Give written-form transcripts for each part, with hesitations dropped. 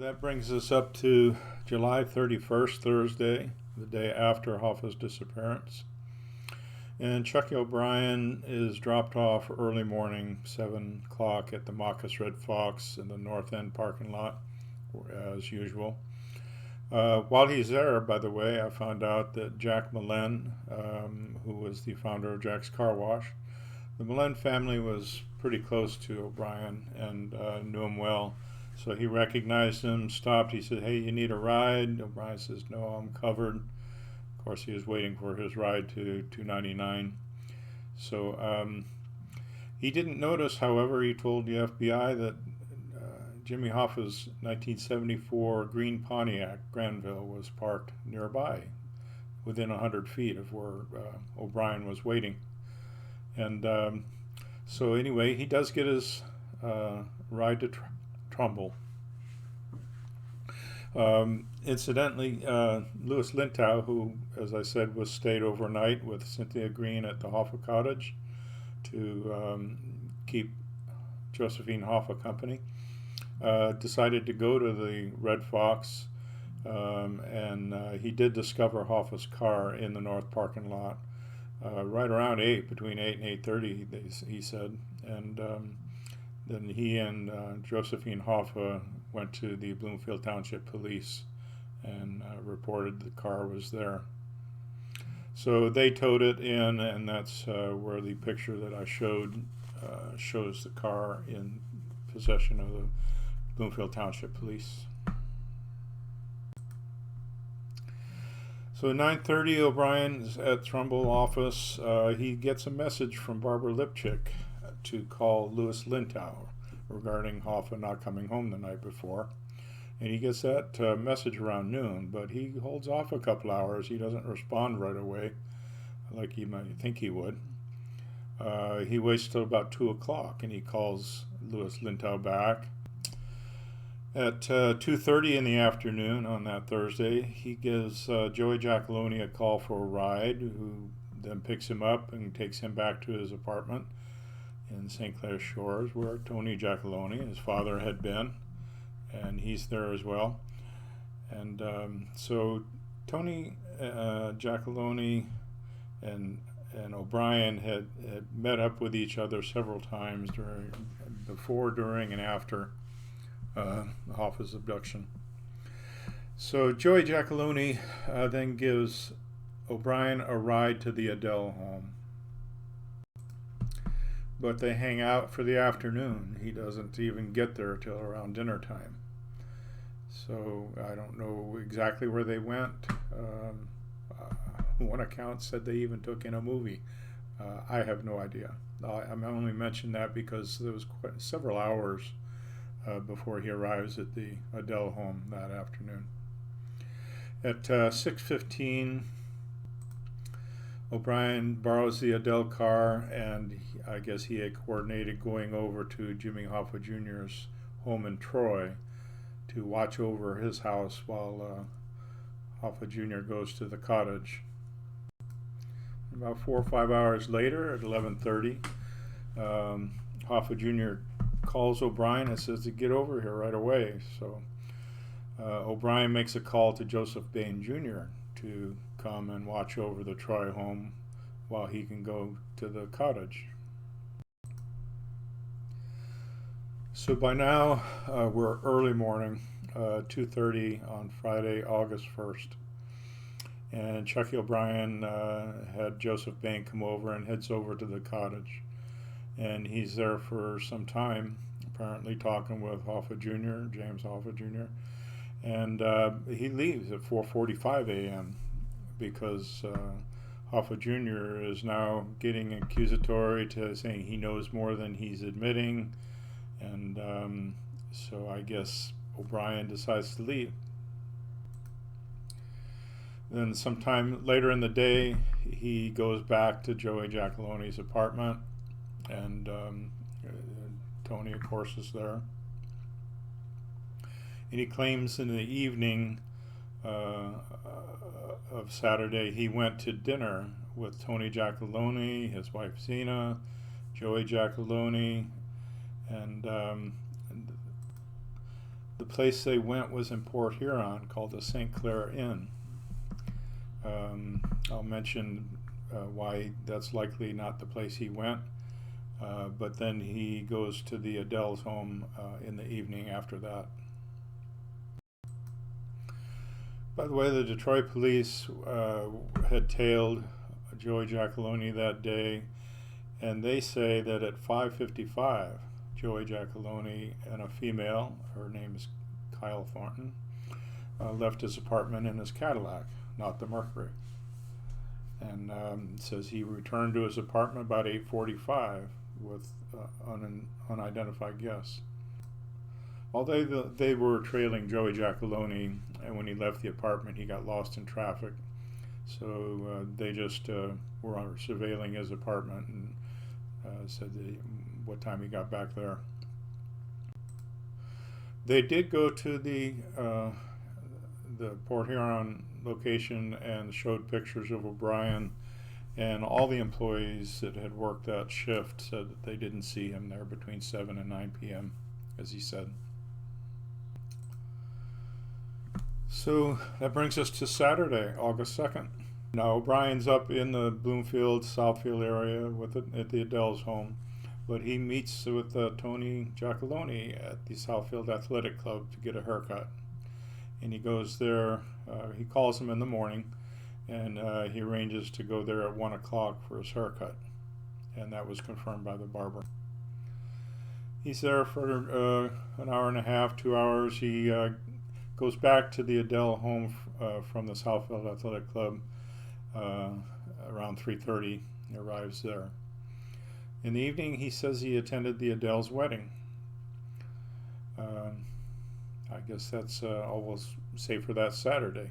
That brings us up to July 31st, Thursday, the day after Hoffa's disappearance. And Chuckie O'Brien is dropped off early morning, 7 o'clock, at the Marcus Red Fox in the North End parking lot, as usual. While he's there, by the way, I found out that Jack Millen, who was the founder of Jack's Car Wash, the Millen family was pretty close to O'Brien and knew him well. So he recognized him, stopped. He said, "Hey, you need a ride?" O'Brien says, "No, I'm covered." Of course, he was waiting for his ride to 299. So he didn't notice, however, he told the FBI that Jimmy Hoffa's 1974 green Pontiac Granville was parked nearby, within 100 feet of where O'Brien was waiting. And so anyway, he does get his ride to Trumbull. Incidentally, Louis Lintow, who, as I said, was stayed overnight with Cynthia Green at the Hoffa cottage to keep Josephine Hoffa company, decided to go to the Red Fox, and he did discover Hoffa's car in the north parking lot right around 8, between 8 and 8:30, he said. And then he and Josephine Hoffa went to the Bloomfield Township Police and reported the car was there. So they towed it in, and that's where the picture that I showed shows the car in possession of the Bloomfield Township Police. So at 9:30, O'Brien's at Trumbull office. He gets a message from Barbara Lipchick to call Louis Lintow regarding Hoffa not coming home the night before. And he gets that message around noon, but he holds off a couple hours. He doesn't respond right away like you might think he would. He waits till about 2 o'clock and he calls Louis Lintow back. At 2:30 in the afternoon on that Thursday, he gives Joey Giacalone a call for a ride, who then picks him up and takes him back to his apartment in St. Clair Shores, where Tony Giacalone, his father, had been, and he's there as well. And so Tony Giacalone and O'Brien had met up with each other several times before, during, and after Hoffa's abduction. So Joey Giacalone then gives O'Brien a ride to the Adele home, but they hang out for the afternoon. He doesn't even get there till around dinner time. So I don't know exactly where they went. One account said they even took in a movie. I have no idea. I'm only mentioning that because there was several hours before he arrives at the Adele home that afternoon. At 6:15, O'Brien borrows the Adele car, and I guess he had coordinated going over to Jimmy Hoffa Jr.'s home in Troy to watch over his house while Hoffa Jr. goes to the cottage. About 4 or 5 hours later, at 11:30, Hoffa Jr. calls O'Brien and says to get over here right away. So O'Brien makes a call to Joseph Bain Jr. to come and watch over the Troy home while he can go to the cottage. So by now we're early morning, 2:30 on Friday, August 1st. And Chuckie O'Brien had Joseph Bain come over and heads over to the cottage. And he's there for some time, apparently talking with Hoffa Jr., James Hoffa Jr. And he leaves at 4:45 a.m. because Hoffa Jr. is now getting accusatory to saying he knows more than he's admitting. And so I guess O'Brien decides to leave. Then sometime later in the day, he goes back to Joey Giacalone's apartment, and Tony, of course, is there. And he claims in the evening of Saturday he went to dinner with Tony Giacalone, his wife Zena, Joey Giacalone, and The place they went was in Port Huron, called the St. Clair Inn. I'll mention why that's likely not the place he went, but then he goes to the Adele's home in the evening after that. By the way, the Detroit police had tailed Joey Giacalone that day, and they say that at 5:55, Joey Giacalone and a female, her name is Kyle Thornton, left his apartment in his Cadillac, not the Mercury. And says he returned to his apartment about 8:45 with unidentified guests. Although they were trailing Joey Giacalone, and when he left the apartment he got lost in traffic, so they just were surveilling his apartment and said what time he got back there. They did go to the Port Huron location and showed pictures of O'Brien, and all the employees that had worked that shift said that they didn't see him there between 7 and 9 p.m., as he said. So that brings us to Saturday, August 2nd. Now O'Brien's up in the Bloomfield, Southfield area at the Adele's home, but he meets with Tony Giacalone at the Southfield Athletic Club to get a haircut. And he goes there, he calls him in the morning, and he arranges to go there at 1 o'clock for his haircut. And that was confirmed by the barber. He's there for an hour and a half, 2 hours. He goes back to the Adele home from the Southfield Athletic Club around 3:30. He arrives there. In the evening, he says he attended the Adele's wedding. I guess that's all we'll say for that Saturday.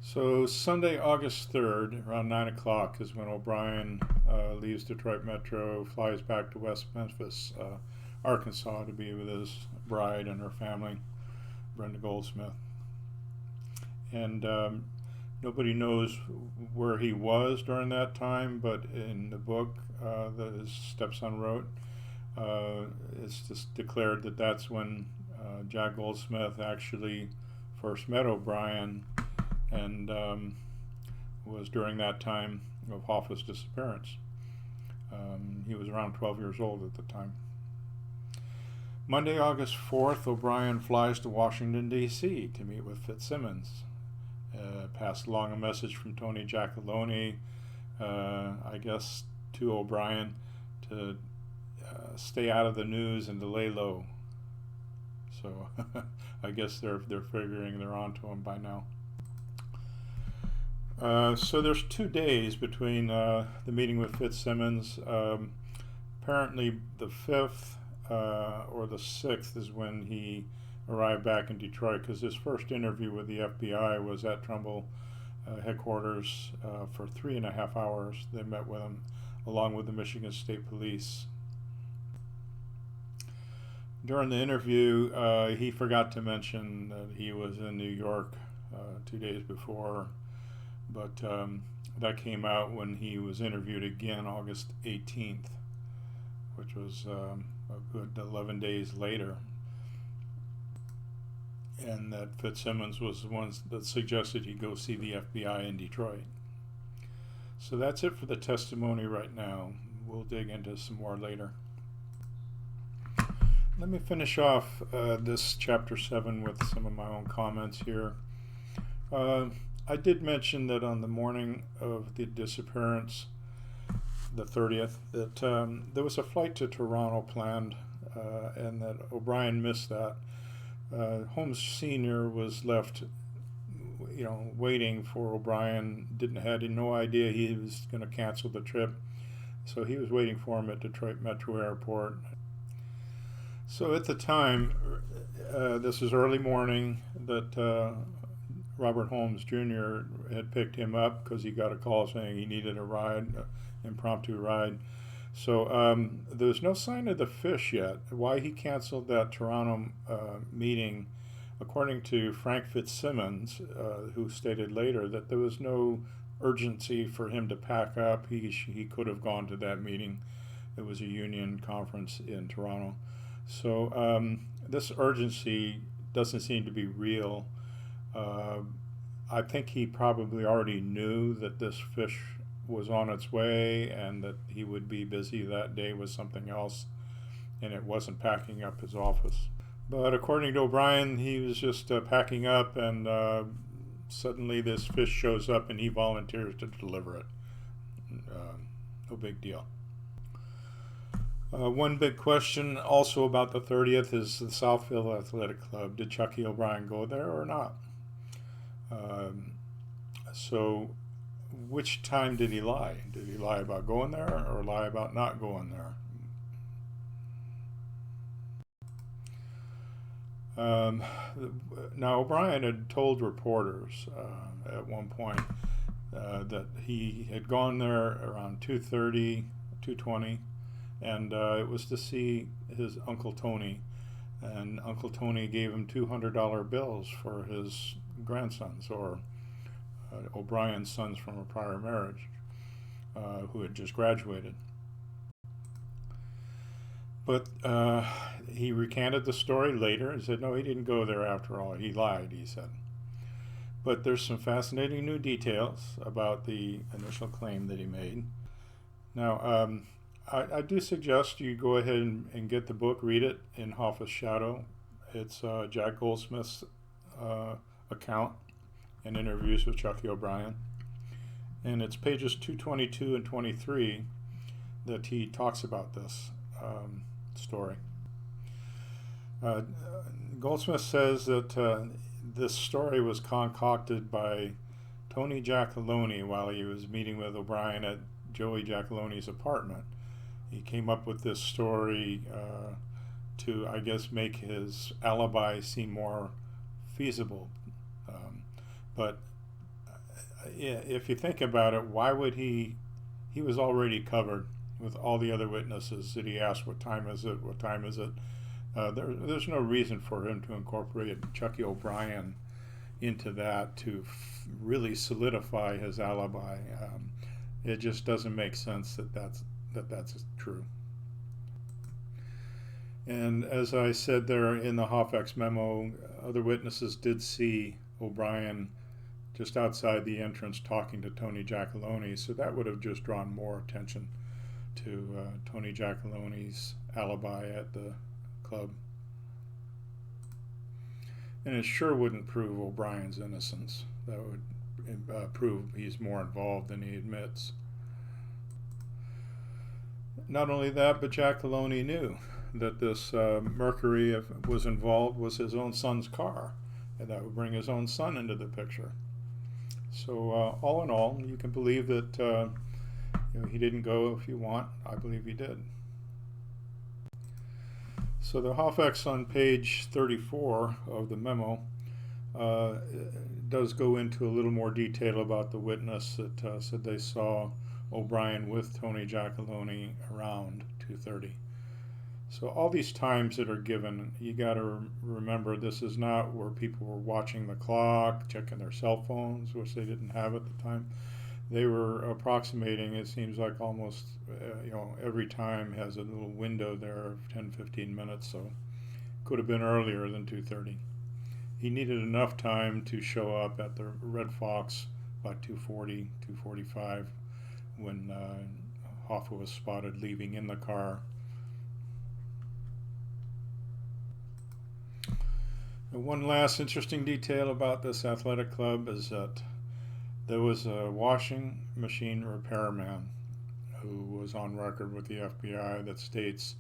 So Sunday, August 3rd, around 9 o'clock is when O'Brien leaves Detroit Metro, flies back to West Memphis, Arkansas, to be with his bride and her family, Brenda Goldsmith. And nobody knows where he was during that time, but in the book that his stepson wrote, it's just declared that that's when Jack Goldsmith actually first met O'Brien, and was during that time of Hoffa's disappearance. He was around 12 years old at the time. Monday, August 4th, O'Brien flies to Washington, D.C. to meet with Fitzsimmons. Passed along a message from Tony Giacalone, I guess, to O'Brien to stay out of the news and to lay low. So I guess they're figuring they're on to him by now. So there's 2 days between the meeting with Fitzsimmons. Apparently the 5th or the 6th is when he arrived back in Detroit, because his first interview with the FBI was at Trumbull headquarters for 3.5 hours. They met with him along with the Michigan State Police. During the interview, he forgot to mention that he was in New York 2 days before, but that came out when he was interviewed again August 18th, which was a good 11 days later. And that Fitzsimmons was the one that suggested he go see the FBI in Detroit. So that's it for the testimony right now. We'll dig into some more later. Let me finish off this chapter 7 with some of my own comments here. I did mention that on the morning of the disappearance, the 30th, that there was a flight to Toronto planned, and that O'Brien missed that. Holmes Sr. was left, waiting for O'Brien. Had no idea he was going to cancel the trip, so he was waiting for him at Detroit Metro Airport. So at the time, this is early morning, that Robert Holmes Jr. had picked him up because he got a call saying he needed a ride, impromptu ride. So there's no sign of the fish yet. Why he canceled that Toronto meeting, according to Frank Fitzsimmons, who stated later that there was no urgency for him to pack up. He could have gone to that meeting. It was a union conference in Toronto. So this urgency doesn't seem to be real. Uh, I think he probably already knew that this fish was on its way and that he would be busy that day with something else, and it wasn't packing up his office. But according to O'Brien, he was just packing up, and suddenly this fish shows up and he volunteers to deliver it. No big deal. One big question also about the 30th is the Southfield Athletic Club. Did Chuckie O'Brien go there or not? So which time did he lie? Did he lie about going there or lie about not going there? Now O'Brien had told reporters at one point that he had gone there around 2:30, 2:20, and it was to see his Uncle Tony, and Uncle Tony gave him $200 bills for his grandsons, or O'Brien's sons from a prior marriage, who had just graduated. But he recanted the story later and said, no, he didn't go there after all. He lied, he said. But there's some fascinating new details about the initial claim that he made. Now, I do suggest you go ahead and get the book, read it in Hoffa's shadow. It's Jack Goldsmith's account and interviews with Chuckie O'Brien. And it's pages 222 and 23 that he talks about this story. Goldsmith says that this story was concocted by Tony Giacalone while he was meeting with O'Brien at Joey Giacalone's apartment. He came up with this story to, I guess, make his alibi seem more feasible. But if you think about it, why would he was already covered with all the other witnesses that he asked, what time is it, what time is it? There's no reason for him to incorporate Chuckie O'Brien into that to really solidify his alibi. It just doesn't make sense that that's true. And as I said there in the Hoffa's memo, other witnesses did see O'Brien just outside the entrance talking to Tony Giacalone, so that would have just drawn more attention to Tony Giacalone's alibi at the club. And it sure wouldn't prove O'Brien's innocence. That would prove he's more involved than he admits. Not only that, but Giacalone knew that this Mercury was involved was his own son's car, and that would bring his own son into the picture. So all in all, you can believe that he didn't go if you want. I believe he did. So the Hoffa's on page 34 of the memo does go into a little more detail about the witness that said they saw O'Brien with Tony Giacalone around 2:30. So all these times that are given, you got to remember this is not where people were watching the clock, checking their cell phones, which they didn't have at the time. They were approximating, it seems like almost, every time has a little window there of 10-15 minutes, so could have been earlier than 2:30. He needed enough time to show up at the Red Fox by 2:40, 2:45 when Hoffa was spotted leaving in the car. And one last interesting detail about this athletic club is that there was a washing machine repairman who was on record with the FBI that states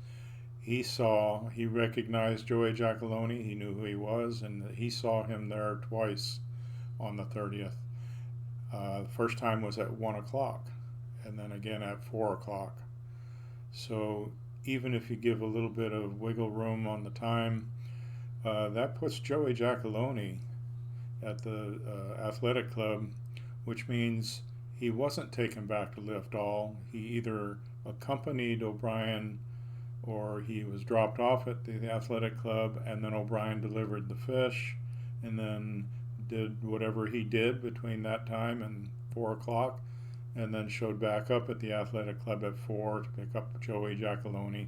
he recognized Joey Giacalone, he knew who he was, and he saw him there twice on the 30th. The first time was at 1 o'clock, and then again at 4 o'clock. So even if you give a little bit of wiggle room on the time, that puts Joey Giacalone at the athletic club, which means he wasn't taken back to lift all. He either accompanied O'Brien or he was dropped off at the athletic club, and then O'Brien delivered the fish and then did whatever he did between that time and 4 o'clock, and then showed back up at the athletic club at 4 to pick up Joey Giacalone.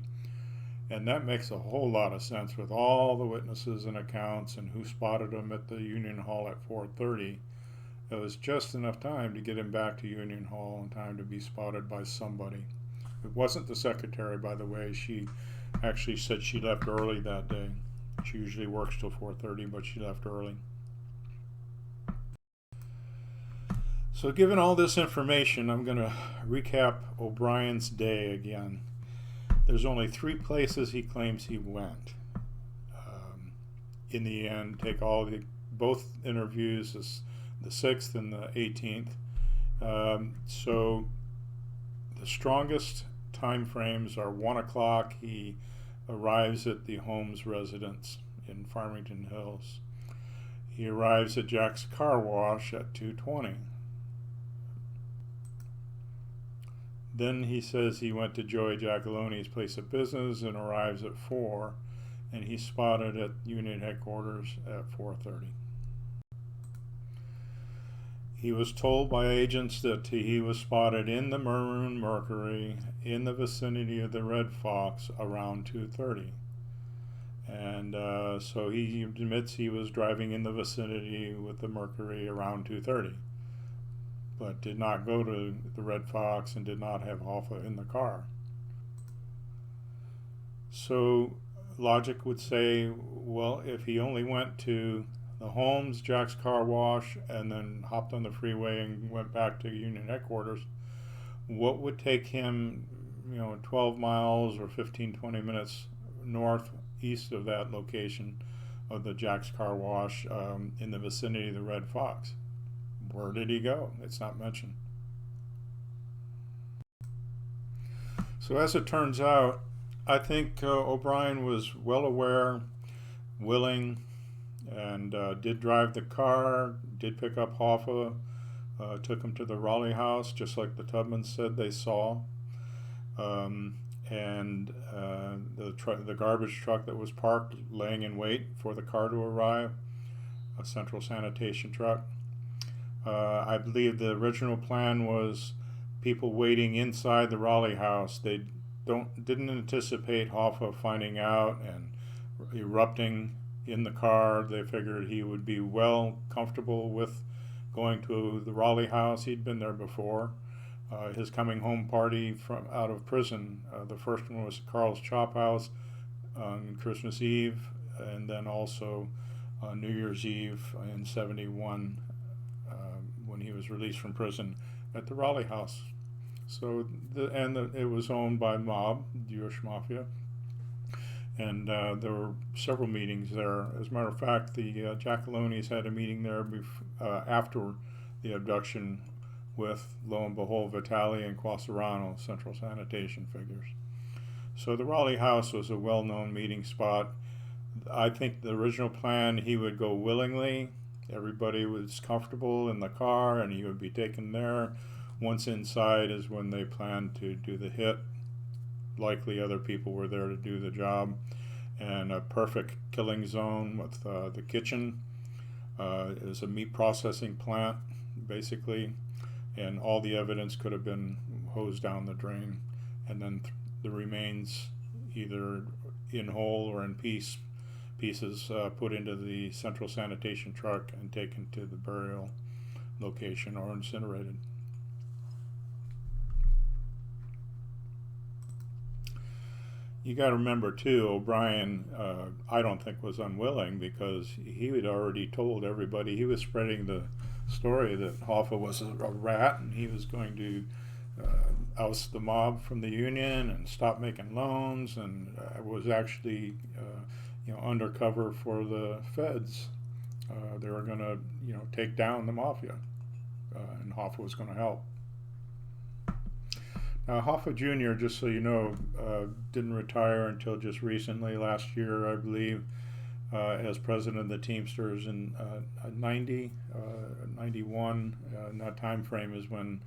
And that makes a whole lot of sense with all the witnesses and accounts and who spotted him at the Union Hall at 4:30. It was just enough time to get him back to Union Hall in time to be spotted by somebody. It wasn't the secretary, by the way. She actually said she left early that day. She usually works till 4:30, but she left early. So given all this information, I'm going to recap O'Brien's day again. There's only 3 places he claims he went. In the end, take both interviews, the 6th and the 18th. So the strongest time frames are 1 o'clock. He arrives at the Holmes residence in Farmington Hills. He arrives at Jack's car wash at 2:20. Then he says he went to Joey Giacaloni's place of business and arrives at 4, and he's spotted at Union headquarters at 4:30. He was told by agents that he was spotted in the Maroon Mercury in the vicinity of the Red Fox around 2:30. And so he admits he was driving in the vicinity with the Mercury around 2:30. But did not go to the Red Fox and did not have Hoffa in the car. So logic would say, well, if he only went to the Holmes, Jack's car wash, and then hopped on the freeway and went back to Union headquarters, what would take him, 12 miles or 15-20 minutes northeast of that location of the Jack's car wash in the vicinity of the Red Fox? Where did he go? It's not mentioned. So as it turns out, I think O'Brien was well aware, willing, and did drive the car, did pick up Hoffa, took him to the Raleigh house, just like the Tubmans said they saw. And the garbage truck that was parked, laying in wait for the car to arrive, a central sanitation truck. I believe the original plan was people waiting inside the Raleigh house. They didn't anticipate Hoffa finding out and erupting in the car. They figured he would be well comfortable with going to the Raleigh house. He'd been there before. His coming home party from out of prison. The first one was Charles Chuckie house on Christmas Eve, and then also New Year's Eve in '71. When he was released from prison at the Raleigh house. So it was owned by mob, Jewish mafia, and there were several meetings there. As a matter of fact, the Giacalonis had a meeting there after the abduction with, lo and behold, Vitale and Quasarano, central sanitation figures. So the Raleigh house was a well-known meeting spot. I think the original plan, he would go willingly. Everybody was comfortable in the car and he would be taken there. Once inside is when they planned to do the hit. Likely other people were there to do the job. And a perfect killing zone with the kitchen. It was a meat processing plant, basically. And all the evidence could have been hosed down the drain. And then the remains, either in whole or in pieces, put into the central sanitation truck and taken to the burial location or incinerated. You got to remember too, O'Brien, I don't think was unwilling, because he had already told everybody. He was spreading the story that Hoffa was a rat and he was going to oust the mob from the union and stop making loans, and was actually undercover for the feds. They were going to take down the mafia, and Hoffa was going to help. Now, Hoffa Jr., just so you know, didn't retire until just recently, last year, I believe, as president of the Teamsters in 91. In that time frame is when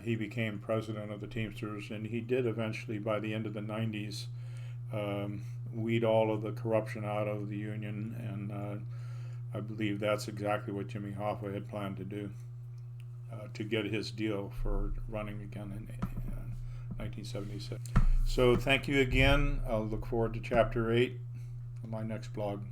he became president of the Teamsters, and he did eventually, by the end of the 90s, weed all of the corruption out of the union, and I believe that's exactly what Jimmy Hoffa had planned to do, to get his deal for running again in 1976. So thank you again. I'll look forward to Chapter 8 on my next blog.